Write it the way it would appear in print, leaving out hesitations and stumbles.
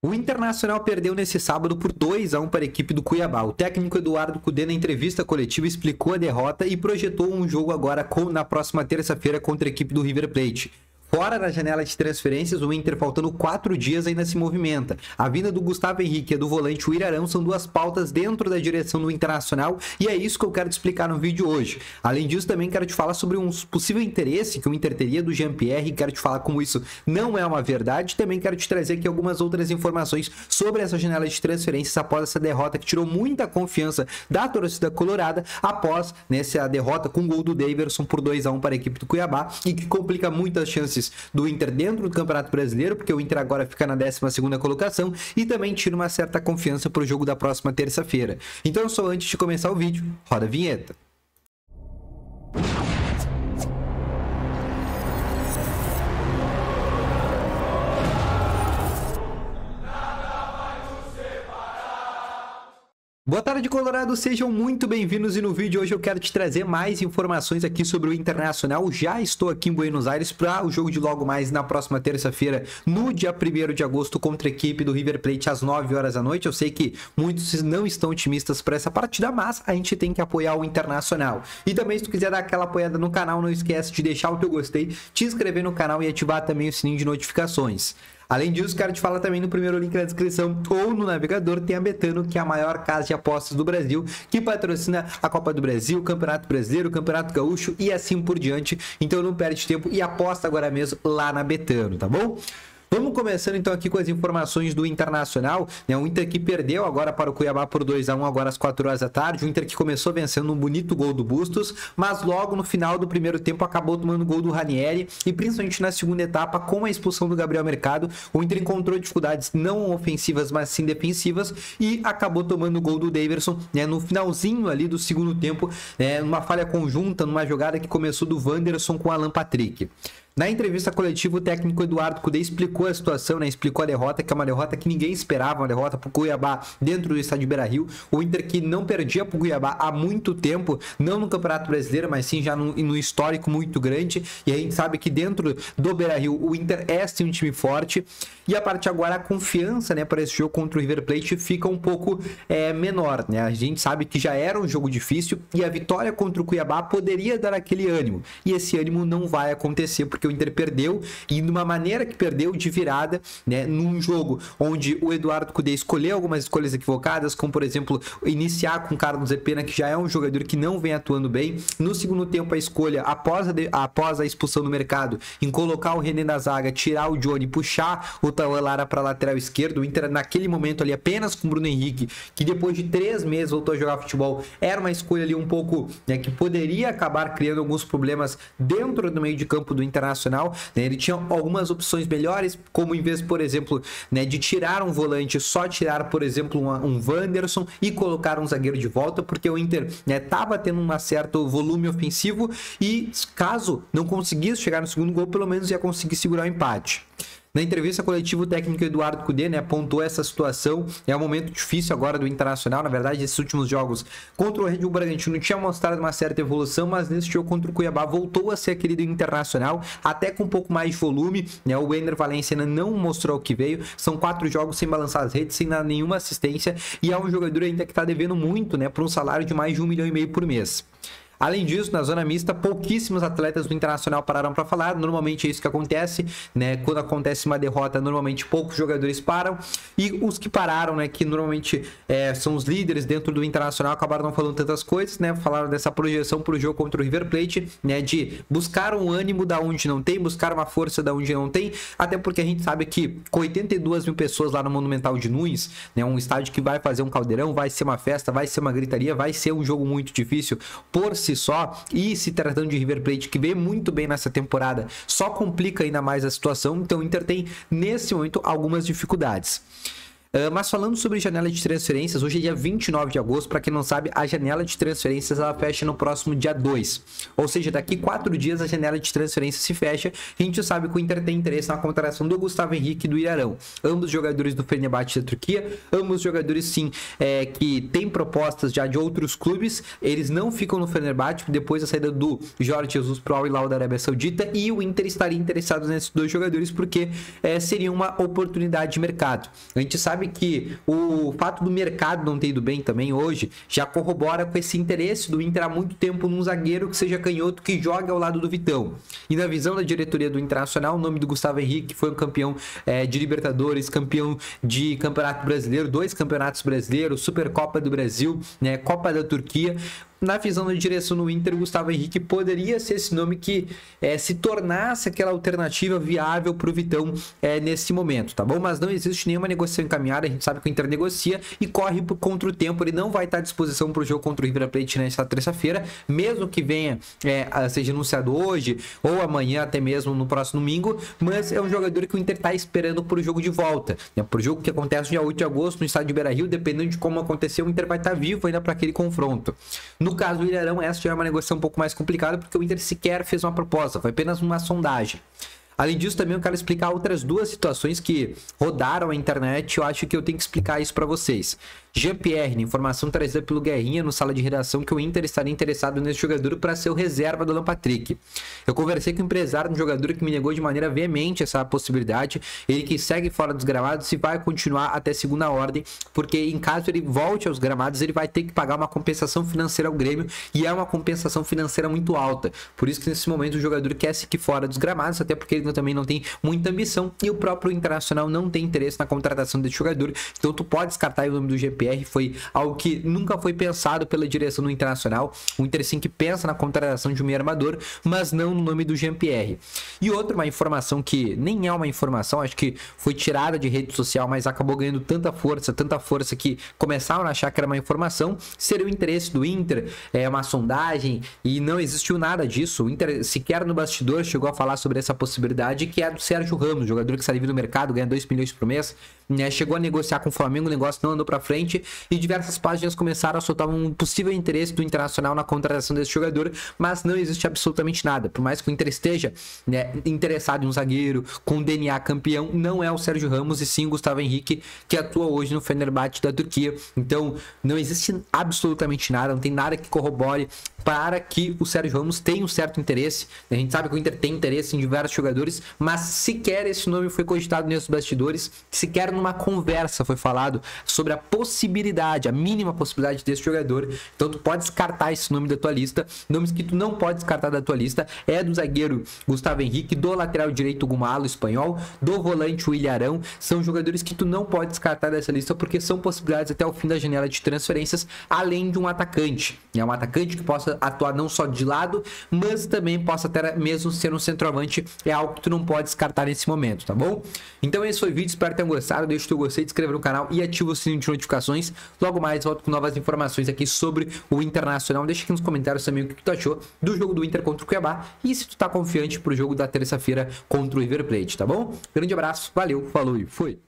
O Internacional perdeu nesse sábado por 2-1 para a equipe do Cuiabá. O técnico Eduardo Cudê, na entrevista coletiva, explicou a derrota e projetou um jogo agora na próxima terça-feira contra a equipe do River Plate. Fora da janela de transferências, o Inter, faltando 4 dias, ainda se movimenta. A vinda do Gustavo Henrique e do volante o Irarão são duas pautas dentro da direção do Internacional e é isso que eu quero te explicar no vídeo hoje. Além disso, também quero te falar sobre um possível interesse que o Inter teria do Jean-Pierre, quero te falar como isso não é uma verdade. Também quero te trazer aqui algumas outras informações sobre essa janela de transferências após essa derrota que tirou muita confiança da torcida colorada após essa derrota com o gol do Daverson por 2-1 para a equipe do Cuiabá e que complica muitas chances do Inter dentro do Campeonato Brasileiro, porque o Inter agora fica na 12ª colocação e também tira uma certa confiança para o jogo da próxima terça-feira. Então, só antes de começar o vídeo, roda a vinheta. Boa tarde, Colorado, sejam muito bem-vindos e no vídeo de hoje eu quero te trazer mais informações aqui sobre o Internacional. Já estou aqui em Buenos Aires para o jogo de logo mais na próxima terça-feira, no dia 1º de agosto, contra a equipe do River Plate às 9 horas da noite. Eu sei que muitos não estão otimistas para essa partida, mas a gente tem que apoiar o Internacional. E também, se tu quiser dar aquela apoiada no canal, não esquece de deixar o teu gostei, te inscrever no canal e ativar também o sininho de notificações. Além disso, quero te falar também no primeiro link na descrição ou no navegador, tem a Betano, que é a maior casa de apostas do Brasil, que patrocina a Copa do Brasil, o Campeonato Brasileiro, o Campeonato Gaúcho e assim por diante. Então não perde tempo e aposta agora mesmo lá na Betano, tá bom? Vamos começando então aqui com as informações do Internacional, né? O Inter que perdeu agora para o Cuiabá por 2-1 agora às 4 horas da tarde. O Inter que começou vencendo um bonito gol do Bustos, mas logo no final do primeiro tempo acabou tomando o gol do Ranieri e principalmente na segunda etapa, com a expulsão do Gabriel Mercado, o Inter encontrou dificuldades não ofensivas, mas sim defensivas e acabou tomando o gol do Daverson, né? No finalzinho ali do segundo tempo, numa falha conjunta, numa jogada que começou do Wanderson com Alan Patrick. Na entrevista coletiva, o técnico Eduardo Cudê explicou a situação, né? Explicou a derrota, que é uma derrota que ninguém esperava, uma derrota para o Cuiabá dentro do estádio Beira-Rio. O Inter que não perdia para o Cuiabá há muito tempo, não no Campeonato Brasileiro, mas sim já no histórico muito grande. E a gente sabe que dentro do Beira-Rio o Inter é sim um time forte. E a partir de agora a confiança, né, para esse jogo contra o River Plate fica um pouco menor, né? A gente sabe que já era um jogo difícil e a vitória contra o Cuiabá poderia dar aquele ânimo. E esse ânimo não vai acontecer porque o Inter perdeu e de uma maneira que perdeu de virada, né, num jogo onde o Eduardo Cudê escolheu algumas escolhas equivocadas, como por exemplo iniciar com o Carlos Zepena, que já é um jogador que não vem atuando bem. No segundo tempo a escolha após a expulsão do Mercado em colocar o René na zaga, tirar o Johnny, puxar o Tauan Lara para lateral esquerdo. O Inter naquele momento ali apenas com o Bruno Henrique, que depois de 3 meses voltou a jogar futebol, era uma escolha ali um pouco, né, que poderia acabar criando alguns problemas dentro do meio de campo do Internacional. Né? Ele tinha algumas opções melhores, como em vez, por exemplo, né, de tirar um volante, só tirar, por exemplo, um Wanderson e colocar um zagueiro de volta, porque o Inter estava tendo um certo volume ofensivo e caso não conseguisse chegar no segundo gol, pelo menos ia conseguir segurar o empate. Na entrevista coletiva, o técnico Eduardo Cudê, né, apontou essa situação. É um momento difícil agora do Internacional. Na verdade, esses últimos jogos contra o Red Bull Bragantino tinha mostrado uma certa evolução, mas nesse jogo contra o Cuiabá voltou a ser aquele do Internacional, até com um pouco mais de volume, né? O Ener Valencia ainda não mostrou o que veio. São 4 jogos sem balançar as redes, sem dar nenhuma assistência, e é um jogador ainda que está devendo muito, né, para um salário de mais de 1,5 milhão por mês. Além disso, na zona mista, pouquíssimos atletas do Internacional pararam para falar. Normalmente é isso que acontece, né? Quando acontece uma derrota, normalmente poucos jogadores param. E os que pararam, né, que normalmente são os líderes dentro do Internacional, acabaram não falando tantas coisas, né? Falaram dessa projeção para o jogo contra o River Plate, né? De buscar um ânimo da onde não tem, buscar uma força da onde não tem. Até porque a gente sabe que com 82 mil pessoas lá no Monumental de Nunes, né? Um estádio que vai fazer um caldeirão, vai ser uma festa, vai ser uma gritaria, vai ser um jogo muito difícil por si só, e se tratando de River Plate, que vem muito bem nessa temporada, só complica ainda mais a situação. Então o Inter tem nesse momento algumas dificuldades. Mas falando sobre janela de transferências, hoje é dia 29 de agosto, para quem não sabe, a janela de transferências ela fecha no próximo dia 2. Ou seja, daqui 4 dias a janela de transferência se fecha. A gente sabe que o Inter tem interesse na contratação do Gustavo Henrique e do Ilharão. Ambos jogadores do Fenerbahçe da Turquia, ambos jogadores sim, que têm propostas já de outros clubes. Eles não ficam no Fenerbahçe depois da saída do Jorge Jesus pro Al Hilal da Arábia Saudita, e o Inter estaria interessado nesses dois jogadores porque seria uma oportunidade de mercado. A gente sabe que o fato do mercado não ter ido bem também hoje já corrobora com esse interesse do Inter há muito tempo num zagueiro que seja canhoto, que joga ao lado do Vitão. E na visão da diretoria do Internacional, o nome do Gustavo Henrique foi um campeão de Libertadores, campeão de Campeonato Brasileiro, 2 campeonatos brasileiros, Supercopa do Brasil, né, Copa da Turquia. Na visão da direção no Inter, o Gustavo Henrique poderia ser esse nome que se tornasse aquela alternativa viável para o Vitão nesse momento, tá bom? Mas não existe nenhuma negociação encaminhada. A gente sabe que o Inter negocia e corre contra o tempo. Ele não vai estar à disposição para o jogo contra o River Plate nesta terça-feira, mesmo que venha seja anunciado hoje ou amanhã, até mesmo no próximo domingo. Mas é um jogador que o Inter está esperando para o jogo de volta, né? Para o jogo que acontece no dia 8 de agosto no estádio de Beira-Rio. Dependendo de como acontecer, o Inter vai estar vivo ainda para aquele confronto. No caso do Ilharão, essa já é uma negociação um pouco mais complicada, porque o Inter sequer fez uma proposta, foi apenas uma sondagem. Além disso, também eu quero explicar outras 2 situações que rodaram a internet. Eu acho que eu tenho que explicar isso para vocês. Jean-Pierre, informação trazida pelo Guerrinha no sala de redação, que o Inter estaria interessado nesse jogador para ser o reserva do Alan Patrick. Eu conversei com o empresário de um jogador que me negou de maneira veemente essa possibilidade. Ele que segue fora dos gramados e vai continuar até segunda ordem, porque em caso ele volte aos gramados, ele vai ter que pagar uma compensação financeira ao Grêmio, e é uma compensação financeira muito alta. Por isso que nesse momento o jogador quer seguir fora dos gramados, até porque ele também não tem muita ambição, e o próprio Internacional não tem interesse na contratação desse jogador. Então tu pode descartar o nome do GPR. Foi algo que nunca foi pensado pela direção do Internacional. O Inter sim que pensa na contratação de um meio armador, mas não no nome do Jean-Pierre. E outra, uma informação que nem é uma informação, acho que foi tirada de rede social, mas acabou ganhando tanta força que começaram a achar que era uma informação, seria o interesse do Inter, uma sondagem, e não existiu nada disso. O Inter sequer no bastidor chegou a falar sobre essa possibilidade, que é do Sérgio Ramos, jogador que está livre no mercado, ganha 2 milhões por mês, né? Chegou a negociar com o Flamengo, o negócio não andou para frente, e diversas páginas começaram a soltar um possível interesse do Internacional na contratação desse jogador, mas não existe absolutamente nada. Por mais que o Inter esteja, né, interessado em um zagueiro com DNA campeão, não é o Sérgio Ramos, e sim o Gustavo Henrique, que atua hoje no Fenerbahçe da Turquia. Então não existe absolutamente nada, não tem nada que corrobore para que o Sérgio Ramos tenha um certo interesse. A gente sabe que o Inter tem interesse em diversos jogadores, mas sequer esse nome foi cogitado nesses bastidores, sequer numa conversa foi falado sobre a possibilidade, a mínima possibilidade desse jogador. Então tu pode descartar esse nome da tua lista. Nomes que tu não pode descartar da tua lista é do zagueiro Gustavo Henrique, do lateral direito Gumalo, espanhol, do volante o Ilharão. São jogadores que tu não pode descartar dessa lista, porque são possibilidades até o fim da janela de transferências, além de um atacante. É um atacante que possa atuar não só de lado, mas também possa até mesmo ser um centroavante. É algo que tu não pode descartar nesse momento, tá bom? Então esse foi o vídeo, espero que tenham gostado. Deixa o teu gostei, se inscreva no canal e ativa o sininho de notificações. Logo mais volto com novas informações aqui sobre o Internacional. Deixa aqui nos comentários também o que tu achou do jogo do Inter contra o Cuiabá, e se tu tá confiante pro jogo da terça-feira contra o River Plate, tá bom? Grande abraço, valeu, falou e fui!